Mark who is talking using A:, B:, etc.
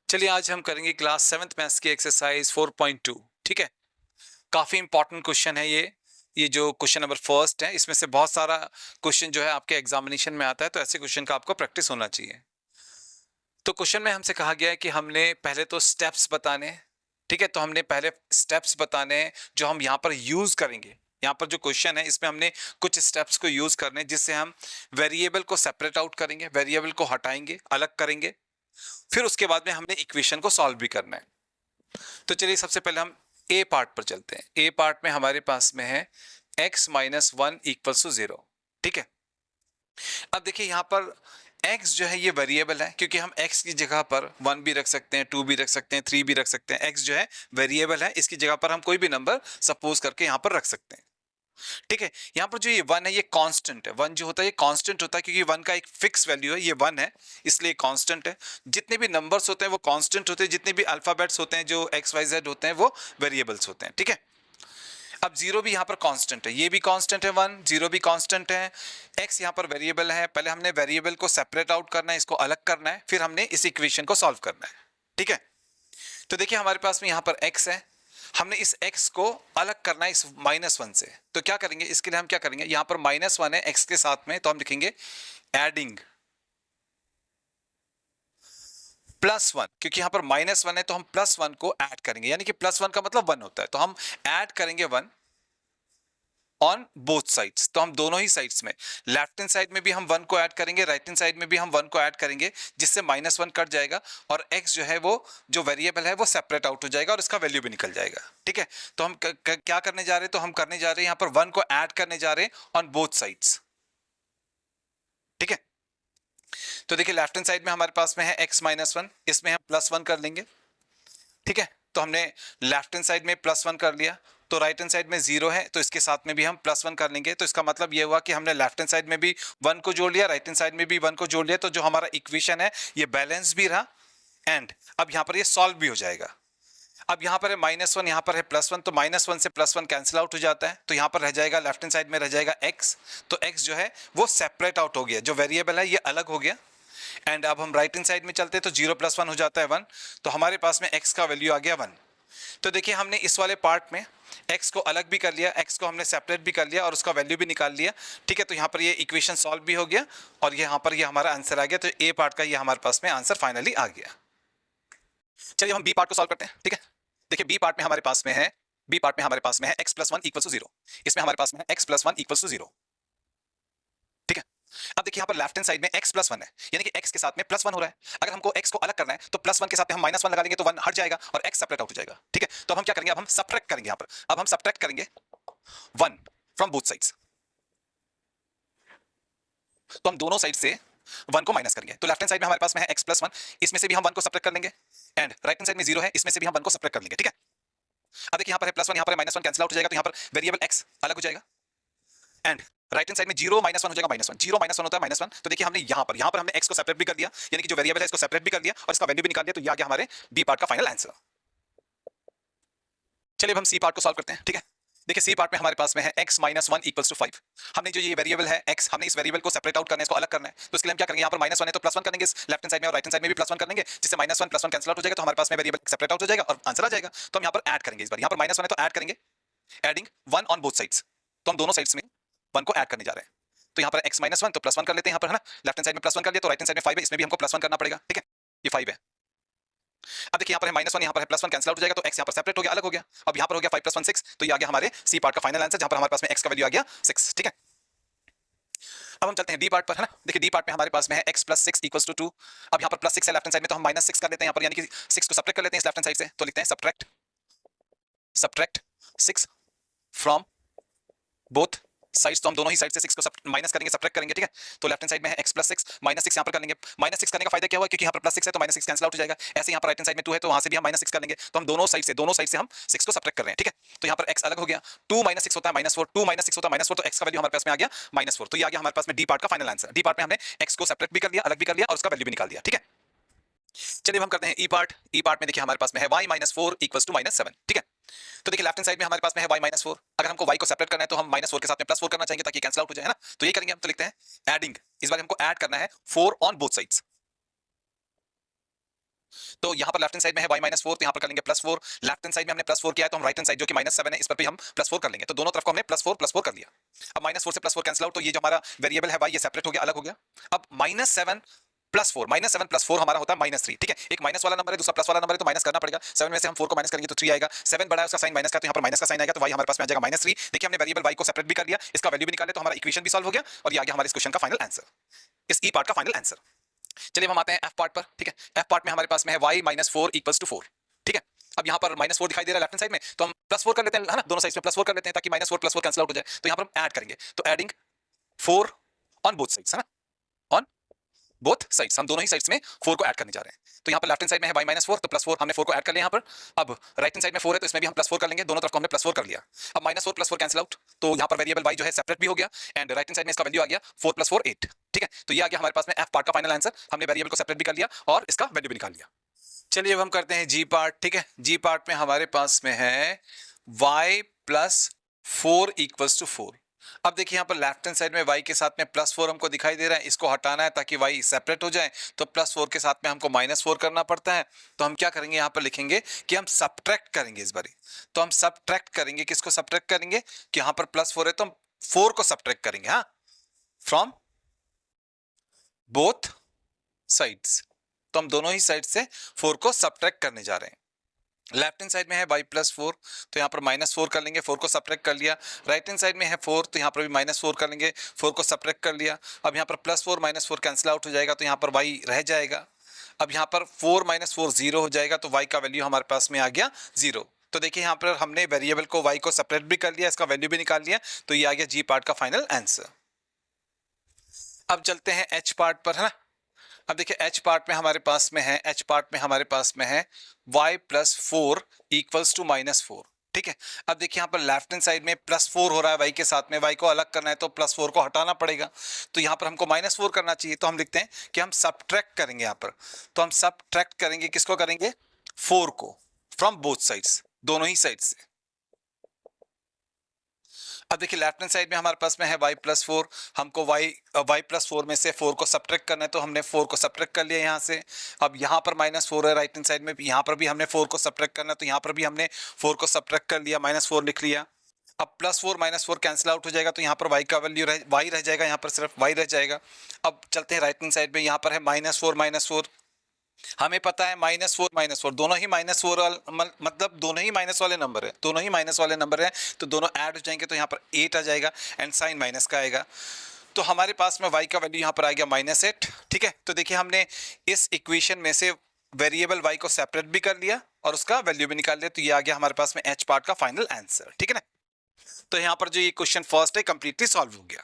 A: चलिए आज हम करेंगे क्लास 7th मैथ्स की एक्सरसाइज 4.2। ठीक है, काफी इंपॉर्टेंट क्वेश्चन है ये जो क्वेश्चन नंबर फर्स्ट है, इसमें से बहुत सारा क्वेश्चन जो है आपके एग्जामिनेशन में आता है, तो ऐसे क्वेश्चन का आपको प्रैक्टिस होना चाहिए। तो क्वेश्चन में हमसे कहा गया है कि हमने पहले तो स्टेप्स बताने हैं। ठीक है, तो हमने पहले स्टेप्स बताने हैं जो हम यहाँ पर यूज करेंगे। यहाँ पर जो क्वेश्चन है इसमें हमने कुछ स्टेप्स को यूज करने हैं, जिससे हम वेरिएबल को सेपरेट आउट करेंगे, वेरिएबल को हटाएंगे, अलग करेंगे। फिर उसके बाद में हमने इक्वेशन को सॉल्व भी करना है। तो चलिए सबसे पहले हम ए पार्ट पर चलते हैं। ए पार्ट में हमारे पास में है x minus one equals to 0। ठीक है, अब देखिए यहाँ पर x जो है ये वेरिएबल है, क्योंकि हम x की जगह पर 1 भी रख सकते हैं, 2 भी रख सकते हैं, 3 भी रख सकते हैं। x जो है वेरिएबल है, इसकी जगह पर हम कोई भी नंबर सपोज करके यहाँ पर रख सकते हैं। ठीक है, यहाँ पर जो ये 1 है ये कांस्टेंट है। 1 जो होता है ये कांस्टेंट होता है, क्योंकि 1 का एक फिक्स वैल्यू है, ये 1 है इसलिए कांस्टेंट है। जितने भी नंबर्स होते हैं वो कांस्टेंट होते हैं, जितने भी अल्फाबेट्स होते हैं जो एक्स वाई जेड होते हैं वो वेरिएबल्स होते हैं। ठीक है, अब 0 भी यहाँ पर कांस्टेंट है, ये भी कांस्टेंट है, 1 0 भी कांस्टेंट है। x यहाँ पर वेरिएबल है, पहले हमने वेरिएबल को सेपरेट आउट करना है, इसको अलग करना है, फिर हमने इस इक्वेशन को सॉल्व करना है। ठीक है, तो देखिए हमारे पास में यहाँ पर x है, हमने इस x को अलग करना है इस -1 से। तो क्या करेंगे, इसके लिए हम क्या करेंगे, यहाँ पर -1 है x के साथ में, तो हम लिखेंगे एडिंग +1, क्योंकि यहाँ पर -1 है तो हम +1 को ऐड करेंगे, यानी कि +1 का मतलब 1 होता है, तो हम ऐड करेंगे 1 ऑन बोथ साइड्स। तो हम दोनों ही साइड्स में, लेफ्ट हैंड साइड में भी हम 1 को ऐड करेंगे, राइट हैंड साइड में भी हम 1 को ऐड करेंगे, जिससे -1 कट जाएगा और x जो है वो जो वेरिएबल है वो सेपरेट आउट हो जाएगा और इसका वैल्यू भी निकल जाएगा। ठीक है, तो हम क्या करने जा रहे हैं, तो हम करने जा रहे हैं यहाँ पर 1 को ऐड करने जा रहे हैं ऑन बोथ साइड्स। ठीक है, तो देखिए लेफ्ट हैंड साइड में हमारे पास में है x-1, इसमें हम +1 कर लेंगे। ठीक है, तो हमने लेफ्ट हैंड साइड में +1 कर लिया, तो राइट हैंड साइड में 0 है तो इसके साथ में भी हम +1 कर लेंगे। तो इसका मतलब ये हुआ कि हमने लेफ्ट हैंड साइड में भी 1 को जोड़ लिया, राइट हैंड साइड में भी 1 को जोड़ लिया, तो जो हमारा इक्वेशन है ये बैलेंस भी रहा एंड अब यहाँ पर ये सॉल्व भी हो जाएगा। अब यहाँ पर है -1, यहाँ पर है +1, तो -1 से +1 कैंसिल आउट हो जाता है, तो यहाँ पर रह जाएगा लेफ्ट हैंड साइड में रह जाएगा x। तो x जो है वो सेपरेट आउट हो गया, जो वेरिएबल है ये अलग हो गया। एंड अब हम राइट हैंड साइड में चलते हैं, तो 0 + 1 हो जाता है 1, तो हमारे पास में x का वैल्यू आ गया 1। तो देखिए हमने इस वाले पार्ट में x को अलग भी कर लिया, x को हमने सेपरेट भी कर लिया और उसका वैल्यू भी निकाल लिया। ठीक है, तो यहाँ पर ये इक्वेशन सॉल्व भी हो गया और यहाँ पर ये हमारा आंसर आ गया। तो ए पार्ट का ये हमारे पास में आंसर फाइनली आ गया। चलिए हम बी पार्ट को सॉल्व करते हैं। ठीक है, देखिए बी पार्ट में हमारे पास में है, बी पार्ट में हमारे पास में है x + 1 = 0। इसमें हमारे पास में है x + 1 = 0। ठीक है, अब देखिए यहाँ पर लेफ्ट हैंड साइड में x + 1 है, यानी कि x के साथ में +1 हो रहा है। अगर हमको x को अलग करना है तो +1 के साथ में हम -1 लगा लेंगे तो 1 हट जाएगा और x सेपरेट आउट हो जाएगा। ठीक है, तो अब हम क्या करेंगे, अब हम सब्ट्रैक्ट करेंगे यहाँ पर, अब हम सब्ट्रैक्ट करेंगे 1 फ्रॉम बोथ साइड्स। तो हम दोनों साइड से 1 को माइनस करेंगे। तो लेफ्ट हैंड साइड में हमारे पास में है x + 1, इसमें से भी हम 1 को सब्ट्रैक्ट कर लेंगे एंड राइट हैंड साइड में 0 है, इसमें से भी हम 1 को सब्ट्रैक्ट कर लेंगे। ठीक है, अब देखिए यहाँ पर है +1, यहाँ पर है -1, कैंसिल आउट हो जाएगा, तो यहाँ पर वेरिएबल x अलग हो जाएगा एंड राइट हैंड साइड में 0 - 1 हो जाएगा, -1 0 - 1 होता है -1। तो देखिए हमने यहाँ पर हमने x को सेपरेट भी कर दिया, यानी कि जो वेरिएबल है इसको सेपरेट भी कर लिया और इसका वैल्यू भी निकाल दिया, तो ये आ गया हमारे बी पार्ट का फाइनल आंसर। चलिए अब हम सी पार्ट को सॉल्व करते हैं। ठीक है, देखिए सी पार्ट में हमारे पास में है x - 1 = 5। हमने जो ये वेरिएबल है x, हमने इस वेरिएबल को सेपरेट आउट करना है, इसको अलग करना है। तो इसके लिए हम क्या करेंगे, यहाँ पर -1 है तो +1 करेंगे इस लेफ्ट हैंड साइड में और राइट हैंड साइड में भी +1 कर लेंगे, जिससे -1 +1 कैंसिल आउट हो जाएगा, तो हमारे पास में वेरिएबल सेपरेट आउट हो जाएगा और आंसर आ जाएगा। तो हम यहाँ पर ऐड करेंगे, इस बार यहाँ पर -1 है तो ऐड करेंगे, एडिंग 1 ऑन बोथ साइड्स। तो हम दोनों साइड्स में 1 को ऐड करने जा रहे हैं। तो यहाँ पर x - 1 तो +1 कर लेते हैं यहाँ पर, है ना, लेफ्ट हैंड साइड में +1 कर लिया, तो राइट हैंड साइड में 5 है, इसमें भी हमको +1 करना पड़ेगा। ठीक है, ये 5 है। अब देखिए यहाँ पर है -1, यहाँ पर है +1, कैंसिल आउट हो जाएगा, तो x यहाँ पर सेपरेट हो गया, अलग हो गया। अब यहाँ पर हो गया 5 + 1 6, तो ये आ गया हमारे सी पार्ट का फाइनल आंसर, जहाँ पर हमारे पास में x का वैल्यू आ गया 6। ठीक है, अब हम चलते हैं डी पार्ट पर, है ना। देखिए डी पार्ट में हमारे पास में है x + 6 = 2। अब यहाँ पर +6 है लेफ्ट हैंड साइड में, तो हम -6 कर लेते हैं यहाँ पर, यानी कि 6 को सब्ट्रैक्ट कर लेते हैं इस लेफ्ट हैंड साइड से, तो लिखते हैं सब्ट्रैक्ट 6 फ्रॉम बोथ साइड्स। तो हम दोनों ही साइड से 6 को माइनस करेंगे, सब्ट्रैक्ट करेंगे। ठीक है, तो लेफ्ट हैंड साइड में है x + 6 -6 यहाँ पर कर लेंगे। -6 करने का फायदा क्या हुआ, क्योंकि यहाँ पर +6 है तो -6 कैंसिल आउट हो जाएगा। ऐसे यहाँ पर राइट हैंड साइड में 2 है तो वहां से भी हम -6 कर लेंगे। तो हम दोनों साइड से हम 6 को सब्ट्रैक्ट कर रहे हैं। ठीक है, तो यहाँ पर x अलग हो गया, 2 - 6 होता है -4, 2 - 6 होता है -4, तो x का वैल्यू हमारे पास में आ गया -4। तो ये आ गया हमारे पास में डी पार्ट का फाइनल आंसर। डी पार्ट में हमने x को सेपरेट भी कर लिया, अलग भी कर लिया और उसका वैल्यू भी निकाल दिया। ठीक है, चलिए हम करते हैं ई पार्ट। ई पार्ट में देखिए हमारे पास में है y - 4 = -7। ठीक है, तो देखिए लेफ्ट हैंड साइड में हमारे पास में है y - 4। अगर हमको y को सेपरेट करना है तो हम -4 के साथ में +4 करना चाहेंगे ताकि कैंसिल आउट हो जाए, है ना। तो ये करेंगे हम, तो लिखते हैं एडिंग, इस बार हमको ऐड करना है 4 ऑन बोथ साइड्स। तो यहाँ पर लेफ्ट हैंड साइड में है y माइनस 4, तो यहाँ पर कर लेंगे +4। लेफ्ट हैंड साइड में हमने +4 किया है, तो हम राइट हैंड साइड जो कि -7 है इस पर भी हम +4 कर लेंगे। तो दोनों तरफ को हमने +4 कर लिया। अब -4 से +4 कैंसिल आउट, तो ये जो हमारा वेरिएबल है y ये सेपरेट हो गया, अलग हो गया। अब -7 + 4 हमारा होता है -3, ठीक है। एक माइनस वाला नंबर है, दूसरा प्लस वाला नंबर है, तो माइनस करना पड़ेगा। 7 में से हम 4 को माइनस करेंगे तो 3 आएगा। 7 बड़ा है, उसका साइन माइनस का, तो यहाँ पर माइनस का साइन आएगा, तो y हमारे पास में आ जाएगा -3। देखिए हमने वेरिएबल y को सेपरेट भी कर लिया, इसका वैल्यू भी निकाले, तो हमारा इक्वेशन भी सॉल्व हो गया और ये आ गया हमारे इस क्वेश्चन का फाइनल आंसर, इस ई पार्ट का फाइनल आंसर। चलिए हम आते हैं एफ पार्ट पर, ठीक है। एफ पार्ट में हमारे पास में है y - 4 = 4, ठीक है। अब यहाँ पर -4 दिखाई दे रहा है लेफ्ट हैंड साइड में, तो हम +4 कर लेते हैं, है ना, दोनों साइड में +4 कर लेते हैं ताकि -4 + 4 कैंसिल आउट हो जाए। तो यहाँ पर हम ऐड करेंगे, तो एडिंग 4 ऑन बोथ साइड्स, है ना, ऑन बोथ साइड्स, हम दोनों ही साइड्स में 4 को ऐड करने जा रहे हैं। तो यहाँ पर लेफ्ट हैंड साइड में है y - 4, तो +4 हमने 4 को ऐड कर लिया यहाँ पर। अब राइट हैंड साइड में 4 है, तो इसमें भी हम +4 कर लेंगे, दोनों तरफ को हमने +4 कर लिया। अब -4 + 4 कैंसिल आउट, तो यहाँ पर वेरिएबल y जो है सेपरेट भी हो गया एंड राइट हैंड साइड में इसका वैल्यू आ गया 4 + 4 8, ठीक है। तो ये आ गया हमारे पास में एफ पार्ट का फाइनल आंसर। हमने वेरिएबल को सेपरेट भी कर लिया और इसका वैल्यू भी निकाल लिया। चलिए अब हम करते हैं जी पार्ट, ठीक है। जी पार्ट में हमारे पास में है y + 4 = 4। अब देखिए यहाँ पर लेफ्ट हैंड साइड में y के साथ में +4 हमको दिखाई दे रहा है, इसको हटाना है ताकि y सेपरेट हो जाए, तो +4 के साथ में हमको -4 करना पड़ता है। तो हम क्या करेंगे, यहाँ पर लिखेंगे कि हम सब्ट्रैक्ट करेंगे इस बारी। तो हम सब्ट्रैक्ट करेंगे, किसको सब्ट्रैक्ट करेंगे, कि यहाँ पर +4 है तो हम 4 को सब्ट्रैक्ट करेंगे, हाँ, फ्रॉम बोथ साइड्स। तो हम दोनों ही साइड से 4 को सब्ट्रैक्ट करने जा रहे हैं। लेफ्ट हैंड साइड में है y + 4, तो यहाँ पर -4 कर लेंगे, 4 को सब्ट्रैक्ट कर लिया। राइट हैंड साइड में है 4, तो यहाँ पर भी -4 कर लेंगे, 4 को सब्ट्रैक्ट कर लिया। अब यहाँ पर +4 - 4 कैंसिल आउट हो जाएगा, तो यहाँ पर y रह जाएगा। अब यहाँ पर 4 - 4 0 हो जाएगा, तो y का वैल्यू हमारे पास में आ गया 0। तो देखिए यहाँ पर हमने वेरिएबल को y को सेपरेट भी कर लिया, इसका वैल्यू भी निकाल लिया, तो ये आ गया जी पार्ट का फाइनल आंसर। अब चलते हैं एच पार्ट पर, है ना। अब देखिए एच पार्ट में हमारे पास में है, एच पार्ट में हमारे पास में है y + 4 = -4, ठीक है। अब देखिए यहाँ पर लेफ्ट हैंड साइड में +4 हो रहा है y के साथ में, y को अलग करना है तो +4 को हटाना पड़ेगा, तो यहाँ पर हमको -4 करना चाहिए। तो हम लिखते हैं कि हम सब्ट्रैक्ट करेंगे यहाँ पर, तो हम सब्ट्रैक्ट करेंगे, किसको करेंगे, 4 को, फ्रॉम बोथ साइड्स, दोनों ही साइड से। अब देखिए लेफ्ट हैंड साइड में हमारे पास में है y + 4, हमको y + 4 में से 4 को सब्ट्रैक्ट करना है, तो हमने 4 को सब्ट्रैक्ट कर लिया यहाँ से। अब यहाँ पर -4 है राइट हैंड साइड में, यहाँ पर भी हमने 4 को सब्ट्रैक्ट करना है, तो यहाँ पर भी हमने 4 को सब्ट्रैक्ट कर लिया, -4 लिख लिया। अब +4 - 4 कैंसिल आउट हो जाएगा, तो यहाँ पर y का वैल्यू y रह जाएगा, यहाँ पर सिर्फ y रह जाएगा। अब चलते हैं राइट हैंड साइड में, यहाँ पर है -4 - 4, हमें पता है -4 - 4 दोनों ही -4 मतलब दोनों ही माइनस वाले नंबर है, दोनों ही माइनस वाले नंबर है, तो दोनों ऐड हो जाएंगे, तो यहाँ पर 8 आ जाएगा एंड साइन माइनस का आएगा। तो हमारे पास में y का वैल्यू यहाँ पर आ गया -8, ठीक है। तो देखिए हमने इस इक्वेशन में से वेरिएबल y को सेपरेट भी कर लिया और उसका वैल्यू भी निकाल लिया, तो ये आ गया हमारे पास में एच पार्ट का फाइनल आंसर, ठीक है ना। तो यहाँ पर जो ये क्वेश्चन फर्स्ट है कंप्लीटली सॉल्व हो गया।